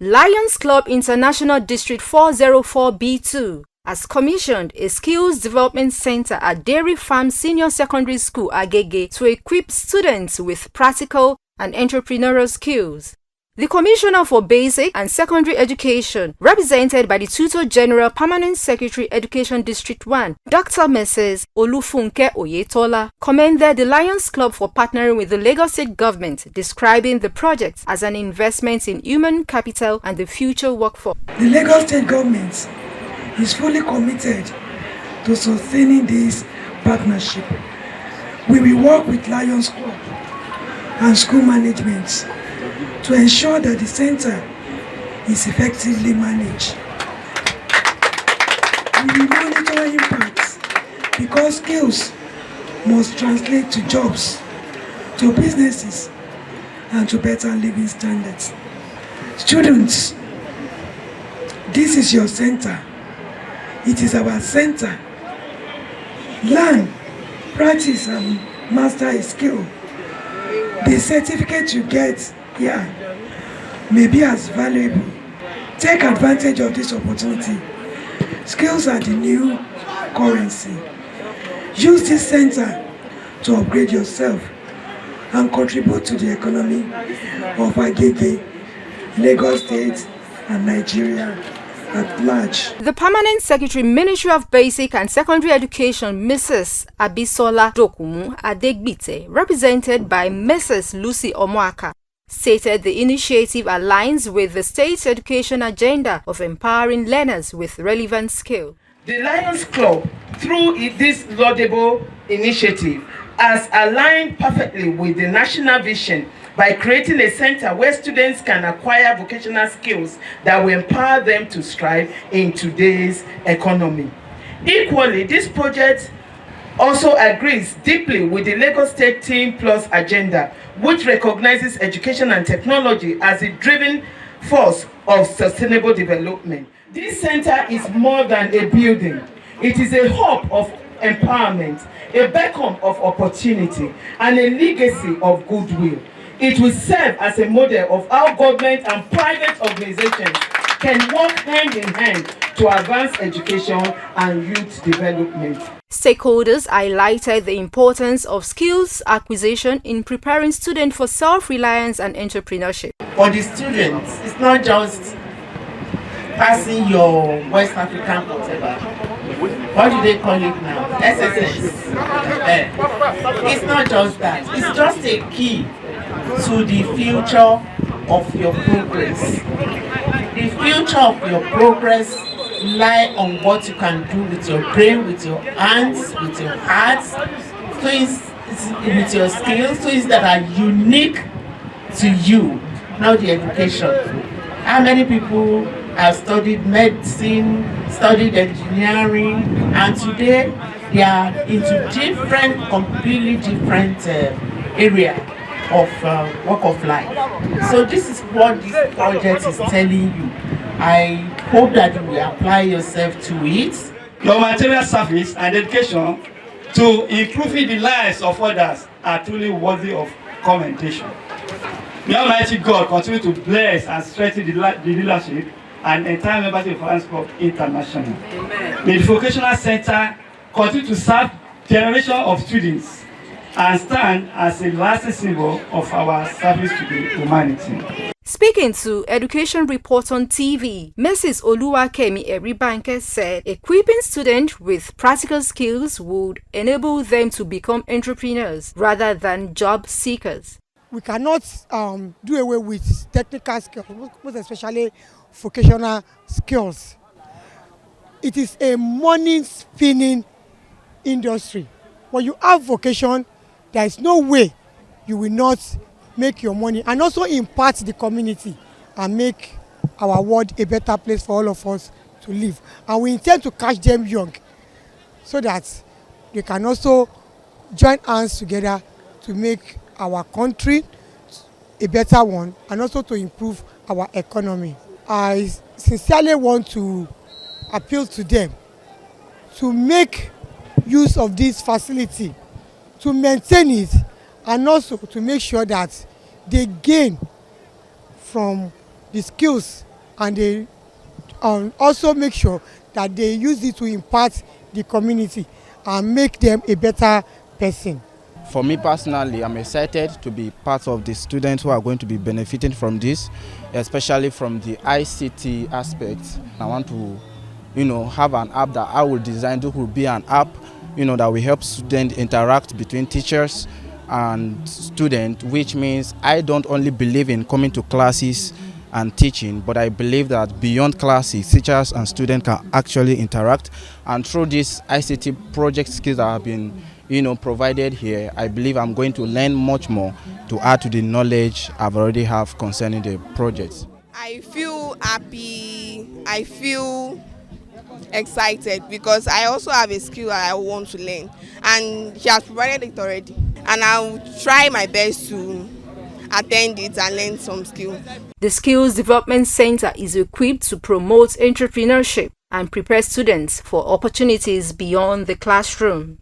Lions Club International District 404B2 has commissioned a skills development center at Dairy Farm Senior Secondary School, Agege, to equip students with practical and entrepreneurial skills. The Commissioner for Basic and Secondary Education, represented by the Tutor General Permanent Secretary Education District 1, Dr. Mrs. Olufunke Oyetola, commended the Lions Club for partnering with the Lagos State Government, describing the project as an investment in human capital and the future workforce. The Lagos State Government is fully committed to sustaining this partnership. We will work with Lions Club and school management to ensure that the center is effectively managed. We will monitor impacts because skills must translate to jobs, to businesses, and to better living standards. Students, this is your center. It is our center. Learn, practice, and master a skill. The certificate you get here may be as valuable. Take advantage of this opportunity. Skills are the new currency. Use this center to upgrade yourself and contribute to the economy of Agege, Lagos State, and Nigeria at large. The Permanent Secretary, Ministry of Basic and Secondary Education, Mrs. Abisola Dokumu Adegbite, represented by Mrs. Lucy Omoaka, stated the initiative aligns with the state's education agenda of empowering learners with relevant skill. The Lions Club, through this laudable initiative, has aligned perfectly with the national vision by creating a center where students can acquire vocational skills that will empower them to strive in today's economy. Equally, this project also agrees deeply with the Lagos State Team Plus agenda, which recognizes education and technology as a driving force of sustainable development. This center is more than a building. It is a hub of empowerment, a beacon of opportunity, and a legacy of goodwill. It will serve as a model of how government and private organizations can work hand in hand to advance education and youth development. Stakeholders highlighted the importance of skills acquisition in preparing students for self-reliance and entrepreneurship. For the students, it's not just passing your West African whatever. What do they call it now? SSS. It's not just that. It's just a key to the future of your progress. The future of your progress lies on what you can do with your brain, with your hands, with your hearts, with your skills, things that are unique to you, not the education. How many people have studied medicine, studied engineering, and today they are into different, completely different area of work of life. So this is what this project is telling you. I hope that you will apply yourself to it. Your material service and education to improving the lives of others are truly worthy of commendation. May Almighty God continue to bless and strengthen the leadership and entire membership of Lions Club International. Amen. May the Vocational Center continue to serve generation of students and stand as a lasting symbol of our service to the humanity. Speaking to Education Report on TV, Mrs. Oluwakemi Eribanke said equipping students with practical skills would enable them to become entrepreneurs rather than job seekers. We cannot do away with technical skills, most especially vocational skills. It is a money spinning industry. When you have vocation, there is no way you will not make your money and also impact the community and make our world a better place for all of us to live. And we intend to catch them young so that they can also join hands together to make our country a better one and also to improve our economy. I sincerely want to appeal to them to make use of this facility, to maintain it, and also to make sure that they gain from the skills and they also make sure that they use it to impact the community and make them a better person. For me personally, I'm excited to be part of the students who are going to be benefiting from this, especially from the ICT aspect. I want to, have an app that I will design. It will be an app, that will help students interact between teachers and students, which means I don't only believe in coming to classes and teaching, but I believe that beyond classes, teachers and students can actually interact. And through this ICT project skills that have been provided here, I believe I'm going to learn much more to add to the knowledge I've already have concerning the projects. I feel happy, I feel excited because I also have a skill that I want to learn, and she has provided it already, and I'll try my best to attend it and learn some skills. The Skills Development Center is equipped to promote entrepreneurship and prepare students for opportunities beyond the classroom.